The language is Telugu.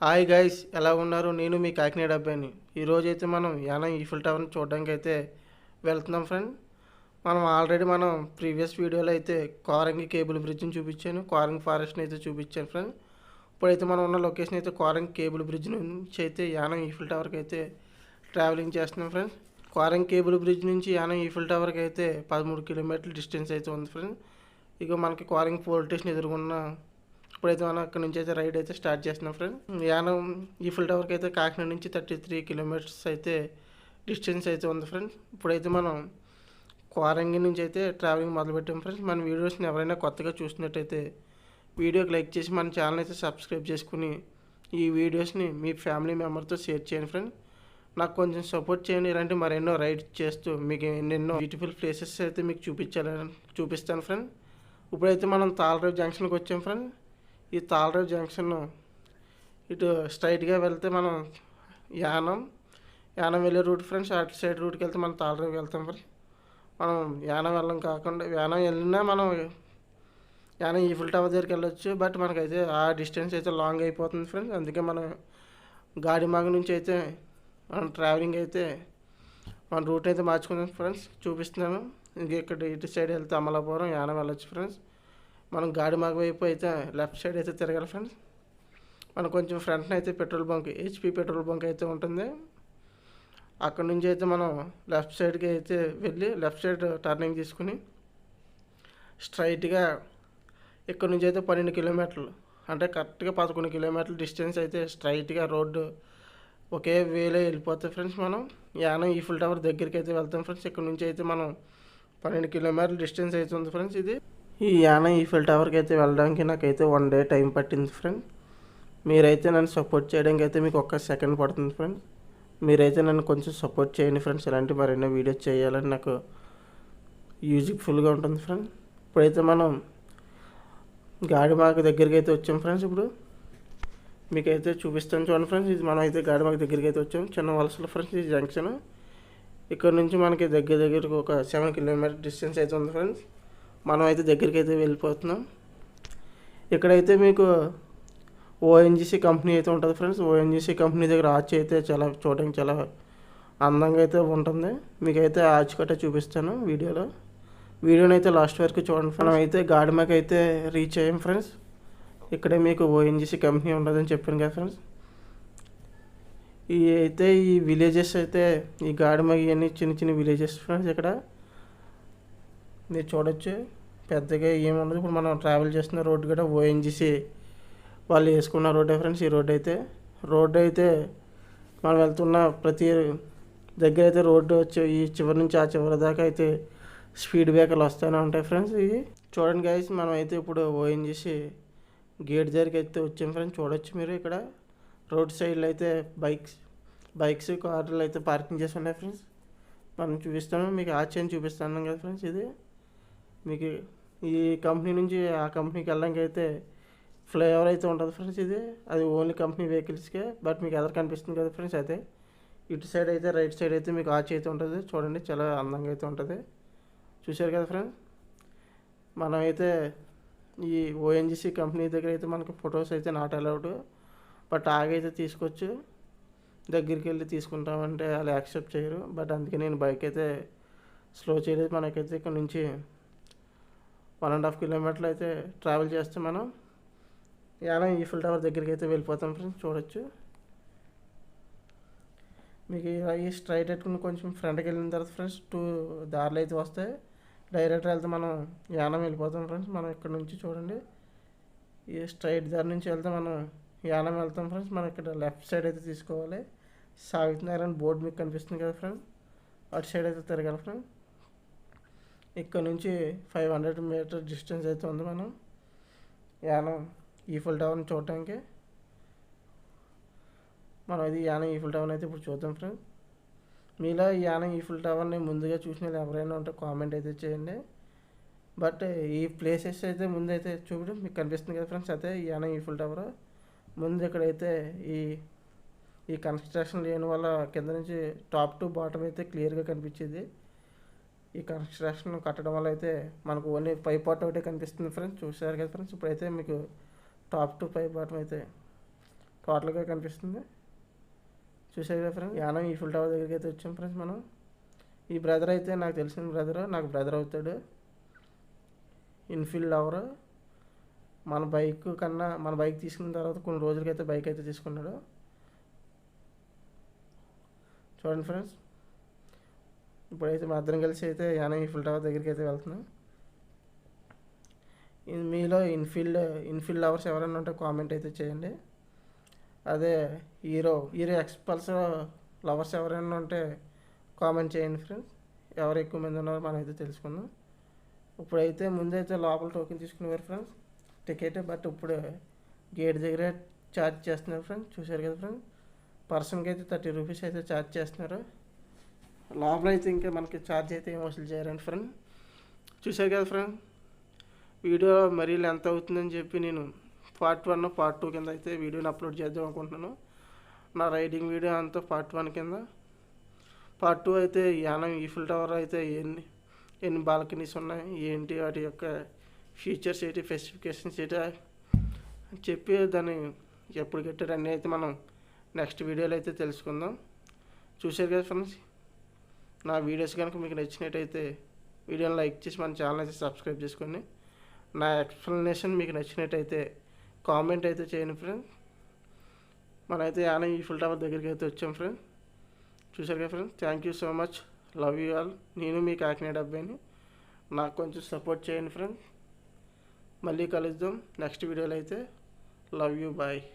హాయ్ గైస్, ఎలా ఉన్నారు? నేను మీ కాకినాడ అబ్బాయిని. ఈరోజైతే మనం యానం ఈఫిల్ టవర్ని చూడడానికి అయితే వెళ్తున్నాం ఫ్రెండ్. మనం ప్రీవియస్ వీడియోలో అయితే కోరంగి కేబుల్ బ్రిడ్జ్ని చూపించాను, కోరంగి ఫారెస్ట్ని అయితే చూపించాను ఫ్రెండ్. ఇప్పుడైతే మనం ఉన్న లొకేషన్ అయితే కోరంగి కేబుల్ బ్రిడ్జ్ నుంచి అయితే యానం ఈఫిల్ టవర్కి అయితే ట్రావెలింగ్ చేస్తున్నాం ఫ్రెండ్. కోరంగి కేబుల్ బ్రిడ్జ్ నుంచి యానం ఈఫిల్ టవర్కి అయితే 13 కిలోమీటర్ల డిస్టెన్స్ అయితే ఉంది ఫ్రెండ్. ఇక మనకి కోరంగి పోలీస్ స్టేషన్ ఎదురుగున్న ఇప్పుడైతే మనం అక్కడ నుంచి అయితే రైడ్ అయితే స్టార్ట్ చేస్తున్నాం ఫ్రెండ్. యానం ఈఫిల్ టవర్కి అయితే కాకినాడ నుంచి 33 కిలోమీటర్స్ అయితే డిస్టెన్స్ అయితే ఉంది ఫ్రెండ్స్. ఇప్పుడైతే మనం కోరంగి నుంచి అయితే ట్రావెలింగ్ మొదలుపెట్టాం ఫ్రెండ్స్. మన వీడియోస్ని ఎవరైనా కొత్తగా చూసినట్టయితే వీడియోకి లైక్ చేసి మన ఛానల్ అయితే సబ్స్క్రైబ్ చేసుకుని ఈ వీడియోస్ని మీ ఫ్యామిలీ మెంబర్తో షేర్ చేయండి ఫ్రెండ్. నాకు కొంచెం సపోర్ట్ చేయండి. ఇలాంటి మరెన్నో రైడ్ చేస్తూ మీకు ఎన్నెన్నో బ్యూటిఫుల్ ప్లేసెస్ అయితే మీకు చూపిస్తాను ఫ్రెండ్. ఇప్పుడైతే మనం తాళరేవు జంక్షన్కి వచ్చాం ఫ్రెండ్. ఈ తాళరేవు జంక్షన్ ఇటు స్ట్రైట్గా వెళ్తే మనం యానం యానం వెళ్ళే రూట్ ఫ్రెండ్స్. అటు సైడ్ రూట్కి వెళ్తే మనం తాళరేవుకి వెళ్తాం ఫ్రెండ్స్. మనం యానం వెళ్ళం కాకుండా యానం వెళ్ళినా మనం యానం ఈఫిల్ టవర్ దగ్గరికి వెళ్ళొచ్చు. బట్ మనకైతే ఆ డిస్టెన్స్ అయితే లాంగ్ అయిపోతుంది ఫ్రెండ్స్. అందుకే మనం గాడిమాగ నుంచి అయితే మనం ట్రావెలింగ్ అయితే మన రూట్ అయితే మార్చుకుందాం ఫ్రెండ్స్. చూపిస్తున్నాను. ఇంక ఇక్కడ ఇటు సైడ్ వెళ్తే అమలాపురం యానం వెళ్ళొచ్చు ఫ్రెండ్స్. మనం గాడిమాగ వైపు అయితే లెఫ్ట్ సైడ్ అయితే తిరగాలి ఫ్రెండ్స్. మనం కొంచెం ఫ్రంట్న అయితే petrol bunk HP petrol bunk అయితే ఉంటుంది. అక్కడ నుంచి అయితే మనం లెఫ్ట్ సైడ్కి అయితే వెళ్ళి లెఫ్ట్ సైడ్ టర్నింగ్ తీసుకుని స్ట్రైట్గా ఇక్కడ నుంచి అయితే 12 కిలోమీటర్లు అంటే కరెక్ట్గా 11 కిలోమీటర్ల డిస్టెన్స్ అయితే స్ట్రైట్గా రోడ్డు ఒకే వేలో వెళ్ళిపోతాయి ఫ్రెండ్స్. మనం యానం ఈఫిల్ టవర్ దగ్గరికి అయితే వెళ్తాం ఫ్రెండ్స్. ఇక్కడ నుంచి అయితే మనం 12 కిలోమీటర్ల డిస్టెన్స్ అయితే ఉంది ఫ్రెండ్స్. ఇది ఈ యానం ఈఫిల్ టవర్కి అయితే వెళ్ళడానికి నాకైతే 1 డే టైం పట్టింది ఫ్రెండ్. మీరైతే నన్ను సపోర్ట్ చేయడానికి అయితే మీకు 1 సెకండ్ పడుతుంది ఫ్రెండ్. మీరైతే నన్ను కొంచెం సపోర్ట్ చేయండి ఫ్రెండ్స్. ఇలాంటి మరెన్నో వీడియోస్ చేయాలని నాకు యూజ్ఫుల్గా ఉంటుంది ఫ్రెండ్. ఇప్పుడైతే మనం గాడిమాక దగ్గరికి అయితే వచ్చాం ఫ్రెండ్స్. ఇప్పుడు మీకైతే చూపిస్తాను చూడండి ఫ్రెండ్స్. ఇది మనం అయితే గాడిమాక దగ్గరికి అయితే వచ్చాం. చిన్న వలసలో ఫ్రెండ్స్ ఈ జంక్షన్. ఇక్కడ నుంచి మనకి దగ్గరకు ఒక 7 కిలోమీటర్ డిస్టెన్స్ అయితే ఉంది ఫ్రెండ్స్. మనం అయితే దగ్గరికి అయితే వెళ్ళిపోతున్నాం. ఇక్కడైతే మీకు ఓఎన్జీసీ కంపెనీ అయితే ఉంటుంది ఫ్రెండ్స్. ఓఎన్జీసీ కంపెనీ దగ్గర ఆర్చ్ అయితే చూడడానికి చాలా అందంగా అయితే ఉంటుంది. మీకైతే ఆర్చ్ కట్ట చూపిస్తాను వీడియోని అయితే లాస్ట్ వరకు చూడండి. మనం అయితే గాడిమాక అయితే రీచ్ అయ్యాం ఫ్రెండ్స్. ఇక్కడే మీకు ఓఎన్జీసీ కంపెనీ ఉండదని చెప్పాను కదా ఫ్రెండ్స్. ఈ విలేజెస్ అయితే ఈ గాడిమాక ఇవన్నీ చిన్న చిన్న విలేజెస్ ఫ్రెండ్స్. ఇక్కడ మీరు చూడొచ్చు, పెద్దగా ఏముండదు. ఇప్పుడు మనం ట్రావెల్ చేస్తున్న రోడ్డు కూడా ఓఎన్జీసీ వాళ్ళు వేసుకున్న రోడ్డే ఫ్రెండ్స్. ఈ రోడ్డు అయితే మనం వెళ్తున్న ప్రతి దగ్గర అయితే రోడ్డు వచ్చి ఈ చివరి నుంచి ఆ చివరి దాకా అయితే స్పీడ్ బ్రేకర్లు వస్తూనే ఉంటాయి ఫ్రెండ్స్. ఇవి చూడండి గైస్, మనం అయితే ఇప్పుడు ఓఎన్జీసీ గేట్ దగ్గరికి అయితే వచ్చాం ఫ్రెండ్స్. చూడొచ్చు మీరు ఇక్కడ రోడ్ సైడ్లో అయితే బైక్స్ కార్లు అయితే పార్కింగ్ చేసి ఉన్నాయి ఫ్రెండ్స్. మనం చూపిస్తాను మీకు ఆశ్చర్యం చూపిస్తాను కదా ఫ్రెండ్స్. ఇది మీకు ఈ కంపెనీ నుంచి ఆ కంపెనీకి వెళ్ళడానికి అయితే ఫ్లైఓవర్ అయితే ఉంటుంది ఫ్రెండ్స్. అది ఓన్లీ కంపెనీ వెహికల్స్కే. బట్ మీకు ఎదురు కనిపిస్తుంది కదా ఫ్రెండ్స్. అయితే ఇటు సైడ్ అయితే రైట్ సైడ్ అయితే మీకు ఆర్చ్ అయితే ఉంటుంది. చూడండి, చాలా అందంగా అయితే ఉంటుంది. చూశారు కదా ఫ్రెండ్స్. మనమైతే ఈ ఓఎన్జీసీ కంపెనీ దగ్గర అయితే మనకి ఫొటోస్ అయితే నాట్ అలౌడ్. బట్ ఆగైతే తీసుకోవచ్చు. దగ్గరికి వెళ్ళి తీసుకుంటామంటే వాళ్ళు యాక్సెప్ట్ చేయరు. బట్ అందుకే నేను బైక్ అయితే స్లో చేయలేదు. మనకైతే ఇక్కడ నుంచి 1.5 కిలోమీటర్లు అయితే ట్రావెల్ చేస్తే మనం యానం ఈఫిల్ టవర్ దగ్గరికి అయితే వెళ్ళిపోతాం ఫ్రెండ్స్. చూడొచ్చు మీకు ఈ స్ట్రైట్ ఎట్టుకుని కొంచెం ఫ్రంట్కి వెళ్ళిన తర్వాత ఫ్రెండ్స్ 2 దారులు అయితే వస్తాయి. డైరెక్ట్ వెళ్తే మనం యానం వెళ్ళిపోతాం ఫ్రెండ్స్. మనం ఇక్కడ నుంచి చూడండి, ఈ స్ట్రైట్ దారి నుంచి వెళ్తే మనం యానం వెళ్తాం ఫ్రెండ్స్. మనం ఇక్కడ లెఫ్ట్ సైడ్ అయితే తీసుకోవాలి. సాగుతున్నారని బోర్డు మీకు కనిపిస్తుంది కదా ఫ్రెండ్. అటు సైడ్ అయితే తిరగాలి ఫ్రెండ్. ఇక్కడ నుంచి 500 మీటర్ డిస్టెన్స్ అయితే ఉంది మనం యానం ఈఫిల్ టవర్ని చూడటానికి. మనం ఇది యానం ఈఫిల్ టవర్ అయితే ఇప్పుడు చూద్దాం ఫ్రెండ్. మీలో యానం ఈఫిల్ టవర్ని ముందుగా చూసిన ఎవరైనా ఉంటే కామెంట్ అయితే చేయండి. బట్ ఈ ప్లేసెస్ అయితే ముందు అయితే చూపడం మీకు కనిపిస్తుంది కదా ఫ్రెండ్స్. అయితే యానం ఈఫిల్ టవర్ ముందు ఇక్కడైతే ఈ కన్స్ట్రక్షన్ లేని వల్ల కింద నుంచి టాప్ టు బాటమ్ అయితే క్లియర్గా కనిపించేది. ఈ కన్స్ట్రక్షన్ కట్టడం వల్ల అయితే మనకు ఓన్లీ పై పార్ట్ ఒకటే కనిపిస్తుంది ఫ్రెండ్స్. చూసారు కదా ఫ్రెండ్స్. ఇప్పుడైతే మీకు టాప్ టు పై బాటం అయితే టోటల్గా కనిపిస్తుంది. చూసారు కదా ఫ్రెండ్స్, యానం ఈఫిల్ టవర్ దగ్గరికి అయితే వచ్చాం ఫ్రెండ్స్. మనం ఈ బ్రదర్ అయితే నాకు తెలిసిన బ్రదర్, నాకు బ్రదర్ అవుతాడు. ఇన్ఫిల్ టవర్ మన బైక్ తీసుకున్న తర్వాత కొన్ని రోజులకైతే బైక్ అయితే తీసుకున్నాడు. చూడండి ఫ్రెండ్స్, ఇప్పుడైతే మా ఇద్దరం కలిసి అయితే యానం ఈఫిల్ టవర్ దగ్గరికి అయితే వెళ్తున్నాం. మీలో ఇన్ఫిల్ లవర్స్ ఎవరైనా ఉంటే కామెంట్ అయితే చేయండి. అదే హీరో ఎక్స్పల్సర్ లవర్స్ ఎవరైనా ఉంటే కామెంట్ చేయండి ఫ్రెండ్స్. ఎవరు ఎక్కువ మంది ఉన్నారో మనం అయితే తెలుసుకుందాం. ఇప్పుడైతే ముందైతే లోపల టోకెన్ తీసుకునేవారు ఫ్రెండ్స్ టికెట్, బట్ ఇప్పుడు గేట్ దగ్గర ఛార్జ్ చేస్తున్నారు ఫ్రెండ్స్. చూసారు కదా ఫ్రెండ్స్, పర్సన్కి అయితే 30 రూపీస్ అయితే ఛార్జ్ చేస్తున్నారు. లోపల అయితే ఇంకా మనకి ఛార్జ్ అయితే ఏం వసూలు చేయరండి ఫ్రెండ్. చూసారు కదా ఫ్రెండ్, వీడియో మరీ లెంత్ అవుతుందని చెప్పి నేను పార్ట్ 1 పార్ట్ 2 కింద అయితే వీడియోని అప్లోడ్ చేద్దాం అనుకుంటున్నాను. నా రైడింగ్ వీడియో అంతా పార్ట్ 1 కింద. పార్ట్ 2 అయితే యానం ఈఫిల్ టవర్ అయితే ఎన్ని బాల్కనీస్ ఉన్నాయి ఏంటి, వాటి యొక్క ఫీచర్స్ ఏంటి, స్పెసిఫికేషన్స్ ఏంటి అని చెప్పి దాన్ని ఎప్పుడు కట్టారు అన్నీ అయితే మనం నెక్స్ట్ వీడియోలో అయితే తెలుసుకుందాం. చూసారు కదా ఫ్రెండ్స్, నా వీడియోస్ కనుక మీకు నచ్చినట్టయితే వీడియోని లైక్ చేసి మన ఛానల్ అయితే సబ్స్క్రైబ్ చేసుకోండి. నా ఎక్స్ప్లెనేషన్ మీకు నచ్చినట్టయితే కామెంట్ అయితే చేయండి ఫ్రెండ్. మనమైతే యానం ఈఫిల్ టవర్ దగ్గరికి అయితే వచ్చాం ఫ్రెండ్. చూసారు కదా friend, thank you so much, love you all. నేను మీ కాకినాడ అబ్బాయిని, నాకు కొంచెం సపోర్ట్ చేయండి ఫ్రెండ్. మళ్ళీ కలుద్దాం నెక్స్ట్ వీడియోలో అయితే. Love you, bye.